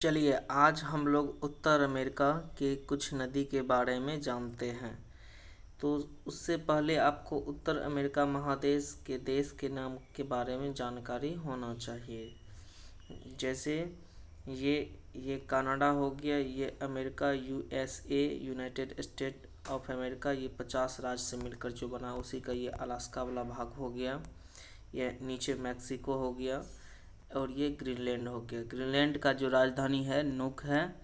चलिए आज हम लोग उत्तर अमेरिका के कुछ नदी के बारे में जानते हैं। तो उससे पहले आपको उत्तर अमेरिका महादेश के देश के नाम के बारे में जानकारी होना चाहिए। जैसे ये ये कनाडा हो गया, ये America USA United state of America, ये 50 राज्य से मिलकर जो बना उसी का ये अलास्का वाला भाग हो गया। ये नीचे मैक्सिको हो गया और ये ग्रीनलैंड हो गया। ग्रीनलैंड का जो राजधानी है नुक है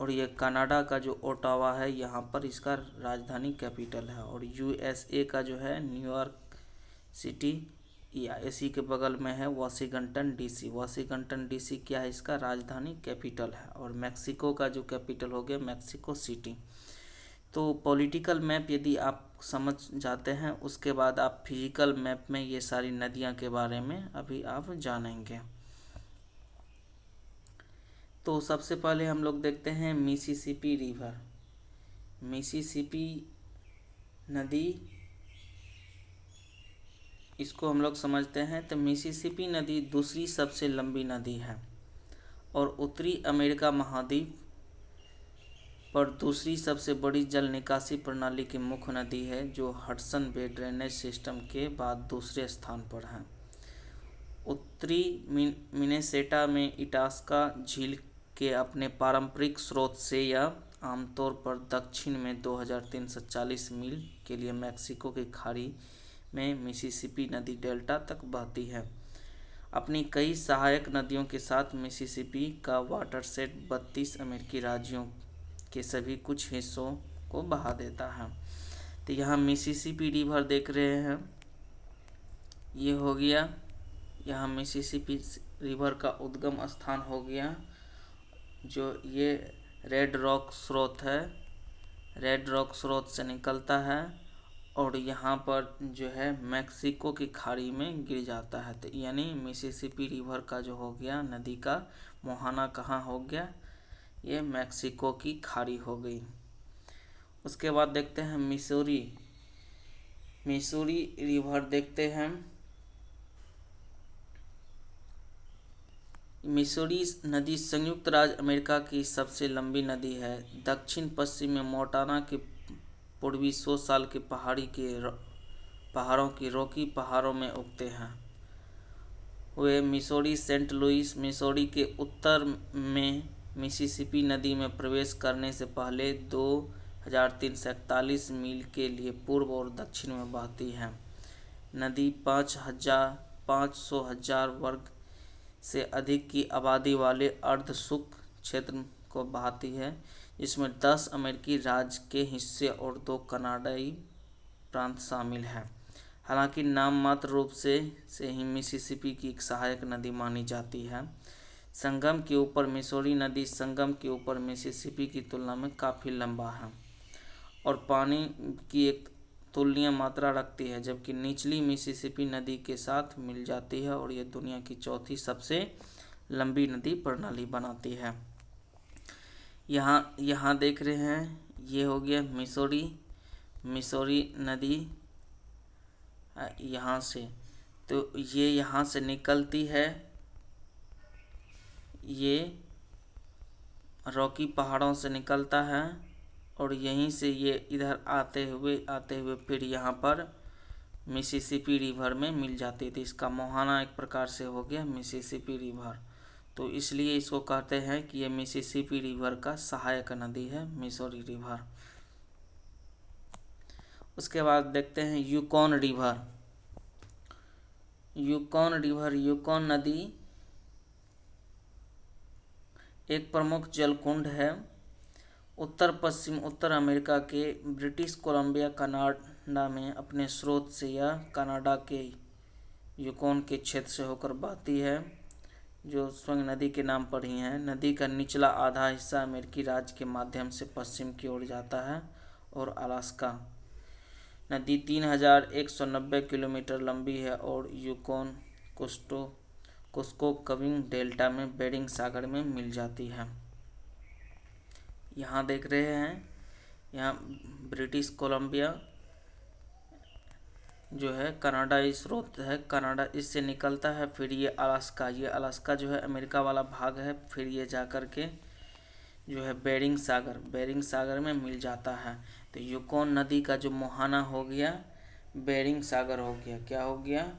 और ये कनाडा का जो ओटावा है यहाँ पर इसका राजधानी कैपिटल है। और यूएसए का जो है न्यूयॉर्क सिटी या इसी के बगल में है वाशिंगटन डीसी। वाशिंगटन डीसी क्या है, इसका राजधानी कैपिटल है। और मैक्सिको का जो कैपिटल हो गया मैक्सिको सिटी। तो पॉलिटिकल मैप यदि आप समझ जाते हैं उसके बाद आप फिजिकल मैप में ये सारी नदियाँ के बारे में अभी आप जानेंगे। तो सबसे पहले हम लोग देखते हैं मिसिसिपी रिवर। मिसिसिपी नदी, इसको हम लोग समझते हैं। तो मिसिसिपी नदी दूसरी सबसे लंबी नदी है और उत्तरी अमेरिका महाद्वीप पर दूसरी सबसे बड़ी जल निकासी प्रणाली की मुख्य नदी है, जो हडसन बे ड्रेनेज सिस्टम के बाद दूसरे स्थान पर है। उत्तरी मिनेसोटा में इटास्का झील के अपने पारंपरिक स्रोत से यह आमतौर पर दक्षिण में 2340 मील के लिए मैक्सिको की खाड़ी में मिसिसिपी नदी डेल्टा तक बहती है। अपनी कई सहायक नदियों के साथ मिसिसिपी का वाटरशेड 32 अमेरिकी राज्यों के सभी कुछ हिस्सों को बहा देता है। तो यहाँ मिसिसिपी रिवर देख रहे हैं, ये हो गया। यहाँ मिसिसिपी रिवर का उद्गम स्थान हो गया, जो ये रेड रॉक स्रोत है। रेड रॉक स्रोत से निकलता है और यहाँ पर जो है मैक्सिको की खाड़ी में गिर जाता है। तो यानी मिसिसिपी रिवर का जो हो गया नदी का मुहाना कहाँ हो गया, ये मैक्सिको की खाड़ी हो गई। उसके बाद देखते हैं मिसूरी। मिसूरी रिवर देखते हैं। मिसूरी नदी संयुक्त राज्य अमेरिका की सबसे लंबी नदी है। दक्षिण पश्चिम में मोंटाना के पूर्वी 100 साल के पहाड़ों की रॉकी पहाड़ों में उगते हैं। वे मिसूरी सेंट लुइस मिसूरी के उत्तर में मिसिसिपी नदी में प्रवेश करने से पहले 2341 मील के लिए पूर्व और दक्षिण में बहती है। नदी 500,000 वर्ग से अधिक की आबादी वाले अर्ध शुष्क क्षेत्र को बहाती है, जिसमें 10 अमेरिकी राज्य के हिस्से और 2 कनाडाई प्रांत शामिल हैं। हालांकि नाम मात्र रूप से ही मिसिसिपी की एक सहायक नदी मानी जाती है। संगम के ऊपर मिसूरी नदी संगम के ऊपर मिसिसिपी की तुलना में काफ़ी लंबा है और पानी की एक तुलनीय मात्रा रखती है, जबकि निचली मिसिसिपी नदी के साथ मिल जाती है और ये दुनिया की चौथी सबसे लंबी नदी प्रणाली बनाती है। यहाँ देख रहे हैं, ये हो गया मिसूरी नदी यहाँ से। तो ये यहाँ से निकलती है, ये रॉकी पहाड़ों से निकलता है और यहीं से ये इधर आते हुए फिर यहाँ पर मिसिसिपी रिवर में मिल जाती थी। इसका मुहाना एक प्रकार से हो गया मिसिसिपी रिवर। तो इसलिए इसको कहते हैं कि ये मिसिसिपी रिवर का सहायक नदी है मिसूरी रिवर। उसके बाद देखते हैं यूकॉन रिवर। यूकॉन नदी एक प्रमुख जलकुंड है। उत्तर अमेरिका के ब्रिटिश कोलंबिया कनाडा में अपने स्रोत से यह कनाडा के यूकॉन के क्षेत्र से होकर बहती है, जो स्वयं नदी के नाम पर ही है। नदी का निचला आधा हिस्सा अमेरिकी राज्य के माध्यम से पश्चिम की ओर जाता है और अलास्का। नदी 3190 किलोमीटर लंबी है और यूकॉन कुस्कोकविंग डेल्टा में बेरिंग सागर में मिल जाती है। यहाँ देख रहे हैं, यहाँ ब्रिटिश कोलंबिया जो है कनाडाई स्रोत है, कनाडा इससे निकलता है। फिर ये अलास्का जो है अमेरिका वाला भाग है। फिर ये जा कर के जो है बेरिंग सागर में मिल जाता है। तो यूकोन नदी का जो मुहाना हो गया बेरिंग सागर हो गया। क्या हो गया?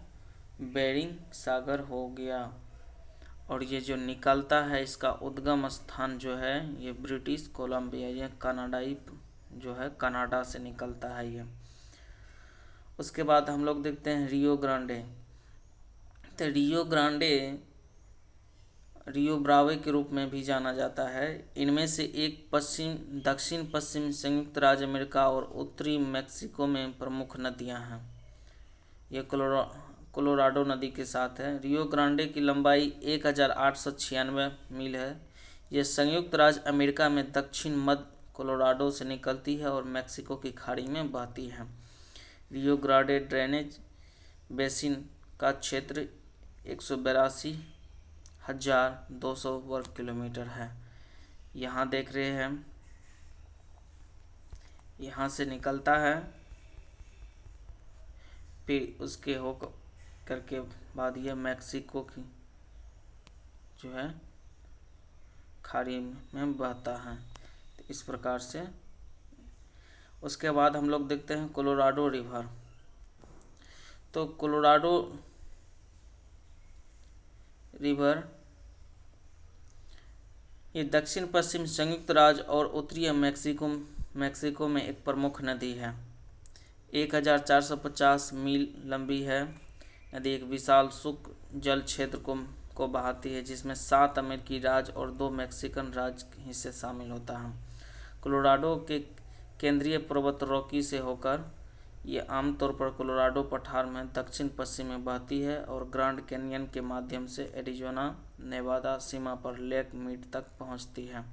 बेरिंग सागर हो गया। और ये जो निकलता है इसका उद्गम स्थान जो है ये ब्रिटिश कोलंबिया, ये कनाडाई जो है कनाडा से निकलता है ये। उसके बाद हम लोग देखते हैं रियो ग्रांडे। तो रियो ब्रावे के रूप में भी जाना जाता है। इनमें से एक दक्षिण पश्चिम संयुक्त राज्य अमेरिका और उत्तरी मैक्सिको में प्रमुख नदियां हैं। ये कोलोराडो नदी के साथ है। रियो ग्रांडे की लंबाई 1896 मील है। यह संयुक्त राज्य अमेरिका में दक्षिण मध्य कोलोराडो से निकलती है और मैक्सिको की खाड़ी में बहती है। रियो ग्रांडे ड्रेनेज बेसिन का क्षेत्र 182,200 वर्ग किलोमीटर है। यहाँ देख रहे हैं यहाँ से निकलता है, फिर उसके हो करके बाद यह मैक्सिको की जो है खाड़ी में बहता है। तो इस प्रकार से उसके बाद हम लोग देखते हैं कोलोराडो रिवर। तो कोलोराडो रिवर ये दक्षिण पश्चिम संयुक्त राज्य और उत्तरी मैक्सिको में एक प्रमुख नदी है। 1450 मील लंबी है। नदी एक विशाल शुष्क जल क्षेत्र को बहाती है, जिसमें 7 अमेरिकी राज्य और 2 मैक्सिकन राज्य के हिस्से शामिल होता है। कोलोराडो के केंद्रीय पर्वत रॉकी से होकर ये आमतौर पर कोलोराडो पठार में दक्षिण पश्चिम में बहती है और ग्रांड कैनियन के माध्यम से एरिजोना नेवादा सीमा पर लेक मीड तक पहुंचती है,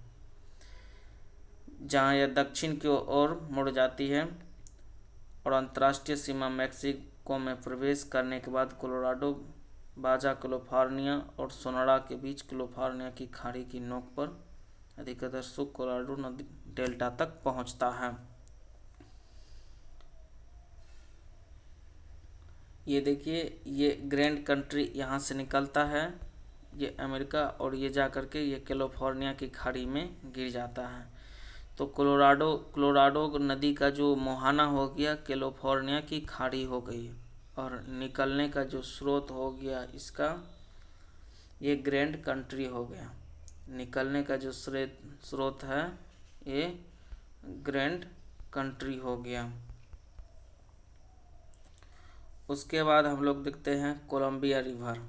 जहां यह दक्षिण की ओर मुड़ जाती है और अंतर्राष्ट्रीय सीमा मैक्सिको में प्रवेश करने के बाद कोलोराडो बाजा कैलिफोर्निया और सोनाडा के बीच कैलिफोर्निया की खाड़ी की नोक पर अधिकतर शुष्क कोलोराडो नदी डेल्टा तक पहुंचता है। ये देखिए ये ग्रैंड कंट्री यहाँ से निकलता है, ये अमेरिका, और ये जा कर के ये कैलिफोर्निया की खाड़ी में गिर जाता है। तो कोलोराडो नदी का जो मुहाना हो गया कैलिफोर्निया की खाड़ी हो गई और निकलने का जो स्रोत हो गया इसका ये ग्रैंड कंट्री हो गया। निकलने का जो स्रोत है ये ग्रैंड कंट्री हो गया। उसके बाद हम लोग देखते हैं कोलंबिया रिवर।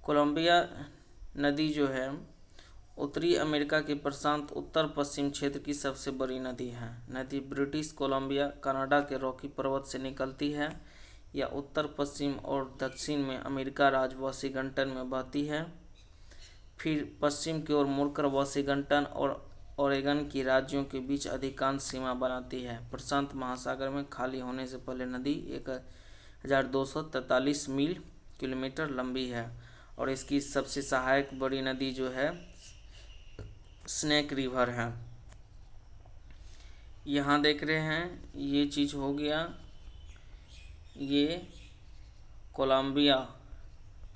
कोलंबिया नदी जो है उत्तरी अमेरिका के प्रशांत उत्तर पश्चिम क्षेत्र की सबसे बड़ी नदी है। नदी ब्रिटिश कोलंबिया कनाडा के रॉकी पर्वत से निकलती है। यह उत्तर पश्चिम और दक्षिण में अमेरिका राज्य वाशिंगटन में बहती है, फिर पश्चिम की ओर मुड़कर वाशिंगटन और ओरेगन की राज्यों के बीच अधिकांश सीमा बनाती है। प्रशांत महासागर में खाली होने से पहले नदी 1243 मील किलोमीटर लंबी है और इसकी सबसे सहायक बड़ी नदी जो है स्नेक रिवर है। यहाँ देख रहे हैं ये चीज़ हो गया, ये कोलंबिया,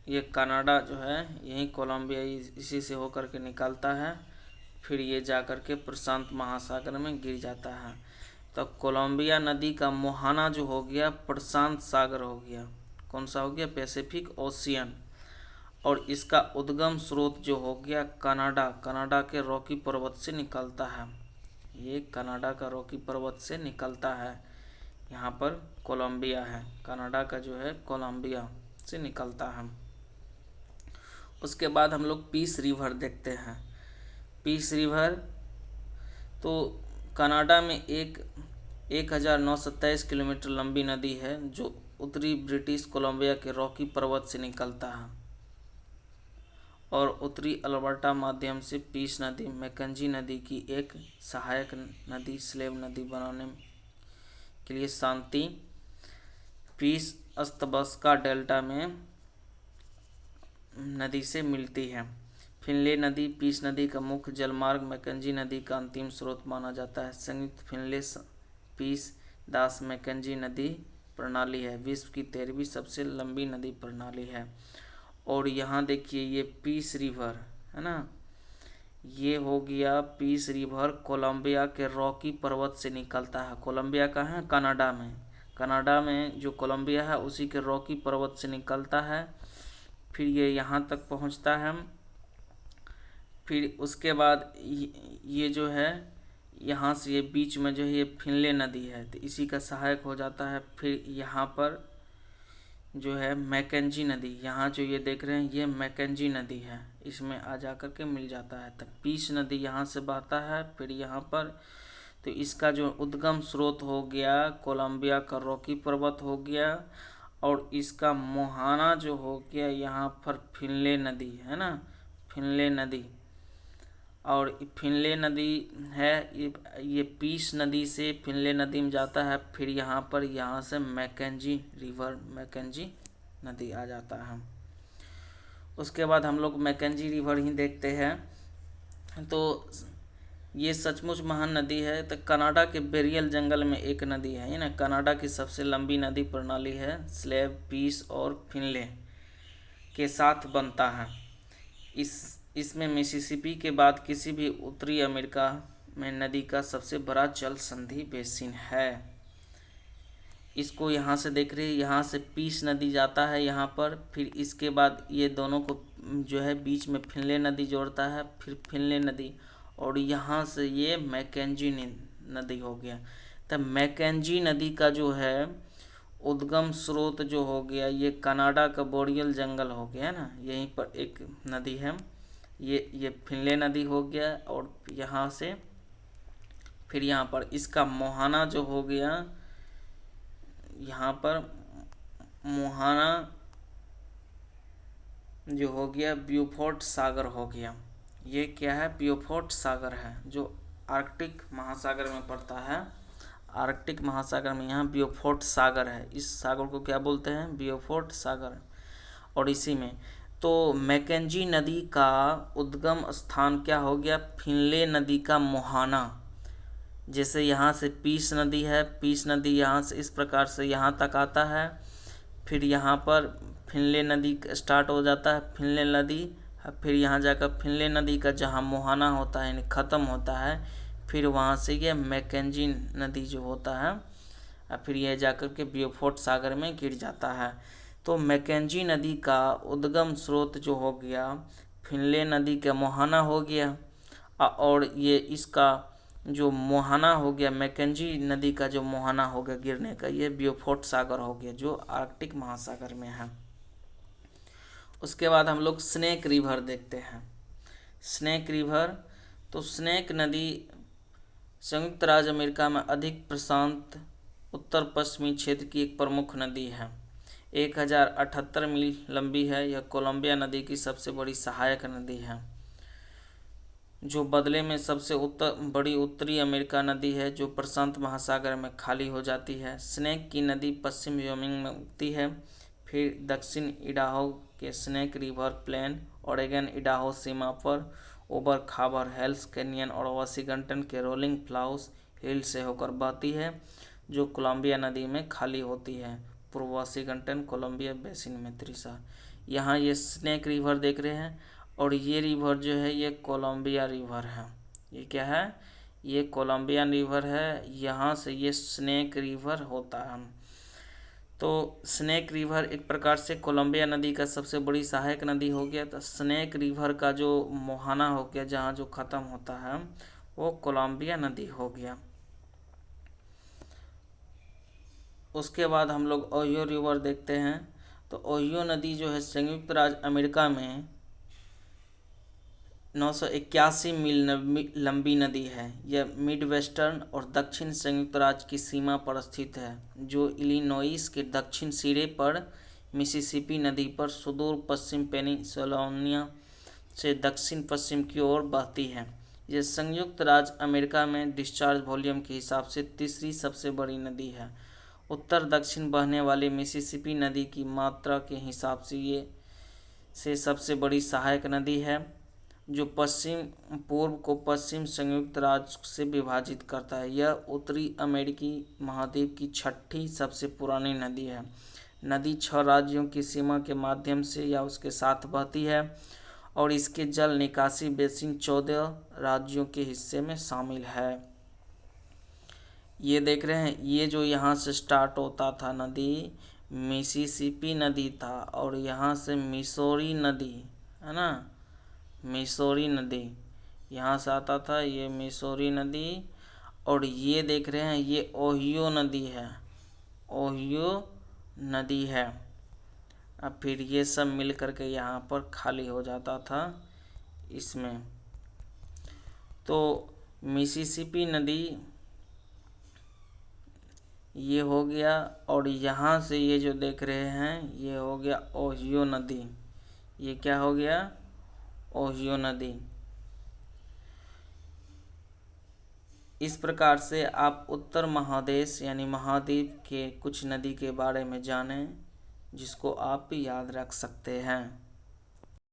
ये कनाडा जो है यही कोलंबिया इसी से होकर के निकलता है, फिर ये जाकर के प्रशांत महासागर में गिर जाता है। तो कोलंबिया नदी का मुहाना जो हो गया प्रशांत सागर हो गया। कौन सा हो गया? Pacific ocean. और इसका उद्गम स्रोत जो हो गया कनाडा के रॉकी पर्वत से निकलता है। ये कनाडा का रॉकी पर्वत से निकलता है। यहाँ पर कोलंबिया है, कनाडा का जो है कोलंबिया से निकलता है। उसके बाद हम लोग पीस रिवर देखते हैं। पीस रिवर तो कनाडा में 1927 किलोमीटर लंबी नदी है जो उत्तरी ब्रिटिश कोलंबिया के रॉकी पर्वत से निकलता है और उत्तरी अल्बर्टा माध्यम से पीस नदी मैकेंजी नदी की एक सहायक नदी स्लेव नदी बनाने के लिए शांति पीस अस्तबस्का डेल्टा में नदी से मिलती है। फिनले नदी पीस नदी का मुख्य जलमार्ग मैकेंजी नदी का अंतिम स्रोत माना जाता है। संयुक्त फिनले पीस दास मैकेंजी नदी प्रणाली है, विश्व की 13वीं सबसे लंबी नदी प्रणाली है। और यहाँ देखिए ये पीस रिवर है ना, ये हो गया पीस रिवर, कोलंबिया के रॉकी पर्वत से निकलता है। कोलंबिया कहाँ है? कनाडा में। कनाडा में जो कोलंबिया है उसी के रॉकी पर्वत से निकलता है, फिर ये यहाँ तक पहुँचता है। फिर उसके बाद ये जो है यहाँ से ये बीच में जो है ये फिनले नदी है, तो इसी का सहायक हो जाता है। फिर यहाँ पर जो है मैकेंजी नदी, यहाँ जो ये देख रहे हैं ये मैकेंजी नदी है, इसमें आ जा कर के मिल जाता है। तो पीस नदी यहाँ से बहता है, फिर यहाँ पर तो इसका जो उद्गम स्रोत हो गया कोलंबिया का रॉकी पर्वत हो गया, और इसका मुहाना जो हो गया यहाँ पर फिनले नदी है ना, फिनले नदी। और फिनले नदी है ये पीस नदी से फिनले नदी में जाता है, फिर यहाँ से मैकेंजी रिवर, मैकेंजी नदी आ जाता है। उसके बाद हम लोग मैकेंजी रिवर ही देखते हैं। तो ये सचमुच महान नदी है। तो कनाडा के बेरियल जंगल में एक नदी है ना, कनाडा की सबसे लंबी नदी प्रणाली है, स्लेव, पीस और फिनले के साथ बनता है। इसमें मिसिसिपी के बाद किसी भी उत्तरी अमेरिका में नदी का सबसे बड़ा जल संधि बेसिन है। इसको यहाँ से देख रहे हैं, यहाँ से पीस नदी जाता है यहाँ पर, फिर इसके बाद ये दोनों को जो है बीच में फिनले नदी जोड़ता है, फिर फिनले नदी, और यहाँ से ये मैकेंजी नदी हो गया। तब मैकेंजी नदी का जो है उद्गम स्रोत जो हो गया ये कनाडा का बोरियल जंगल हो गया ना, यहीं पर एक नदी है, ये फिनले नदी हो गया। और यहाँ से फिर यहाँ पर इसका मुहाना जो हो गया, यहाँ पर मुहाना जो हो गया ब्यूफोर्ट सागर हो गया। ये क्या है? ब्यूफोर्ट सागर है, जो आर्कटिक महासागर में पड़ता है। आर्कटिक महासागर में यहाँ ब्यूफोर्ट सागर है, इस सागर को क्या बोलते हैं? ब्यूफोर्ट सागर। और इसी में तो मैकेंजी नदी का उद्गम स्थान क्या हो गया? फिनले नदी का मुहाना। जैसे यहाँ से पीस नदी है, पीस नदी यहाँ से इस प्रकार से यहाँ तक आता है, फिर यहाँ पर फिनले नदी स्टार्ट हो जाता है, फिनले नदी, फिर यहाँ जाकर फिनले नदी का जहाँ मुहाना होता है यानी ख़त्म होता है, फिर वहाँ से ये मैकेंजी नदी जो होता है फिर यह जाकर के ब्यूफोर्ट सागर में गिर जाता है। तो मैकेंजी नदी का उद्गम स्रोत जो हो गया फिनले नदी का मुहाना हो गया, और ये इसका जो मुहाना हो गया मैकेंजी नदी का जो मुहाना हो गया गिरने का, ये ब्यूफोर्ट सागर हो गया जो आर्कटिक महासागर में है। उसके बाद हम लोग स्नेक रिवर देखते हैं। स्नेक रिवर, तो स्नेक नदी संयुक्त राज्य अमेरिका में अधिक प्रशांत उत्तर पश्चिमी क्षेत्र की एक प्रमुख नदी है। 1078 मील लंबी है। यह कोलंबिया नदी की सबसे बड़ी सहायक नदी है, जो बदले में सबसे बड़ी उत्तरी अमेरिका नदी है, जो प्रशांत महासागर में खाली हो जाती है। स्नेक की नदी पश्चिम व्योमिंग में उगती है, फिर दक्षिण इडाहो के Snake River Plain, Oregon Idaho सीमा पर ओबर खाबर, हेल्स कैनियन और वाशिंगटन के रोलिंग फ्लाउस हिल से होकर बहती है, जो कोलंबिया नदी में खाली होती है। पूर्व वाशिंगटन कोलंबिया बेसिन में त्रिशा। यहाँ ये स्नेक रिवर देख रहे हैं, और ये रिवर जो है ये कोलंबिया रिवर है। ये क्या है? ये कोलंबिया रिवर है, यहाँ से ये स्नेक रिवर होता है। तो स्नेक रिवर एक प्रकार से कोलंबिया नदी का सबसे बड़ी सहायक नदी हो गया। तो स्नेक रिवर का जो मुहाना हो गया, जहाँ जो ख़त्म होता है, वो कोलंबिया नदी हो गया। उसके बाद हम लोग ओहियो रिवर देखते हैं। तो ओहियो नदी जो है संयुक्त राज्य अमेरिका में 981 मील लंबी नदी है। यह मिड वेस्टर्न और दक्षिण संयुक्त राज्य की सीमा पर स्थित है, जो इलिनोइस के दक्षिण सिरे पर मिसिसिपी नदी पर सुदूर पश्चिम पेनिनसुला से दक्षिण पश्चिम की ओर बहती है। यह संयुक्त राज्य अमेरिका में डिस्चार्ज वॉल्यूम के हिसाब से तीसरी सबसे बड़ी नदी है। उत्तर दक्षिण बहने वाली मिसिसिपी नदी की मात्रा के हिसाब से ये सबसे बड़ी सहायक नदी है। जो पूर्व को पश्चिम संयुक्त राज्य से विभाजित करता है। यह उत्तरी अमेरिकी महाद्वीप की छठी सबसे पुरानी नदी है। नदी 6 राज्यों की सीमा के माध्यम से या उसके साथ बहती है और इसके जल निकासी बेसिन 14 राज्यों के हिस्से में शामिल है। ये देख रहे हैं, ये जो यहाँ से स्टार्ट होता था नदी, मिसिसिपी नदी था, और यहाँ से मिसौरी नदी है ना, मिसौरी नदी यहाँ से आता था, ये मिसौरी नदी। और ये देख रहे हैं, ये ओहियो नदी है, ओहियो नदी है। अब फिर ये सब मिल करके यहाँ पर खाली हो जाता था इसमें। तो मिसिसिपी नदी ये हो गया, और यहाँ से ये जो देख रहे हैं ये हो गया ओहियो नदी। ये क्या हो गया? ओहियो नदी। इस प्रकार से आप उत्तर महादेश यानी महाद्वीप के कुछ नदी के बारे में जानें, जिसको आप याद रख सकते हैं।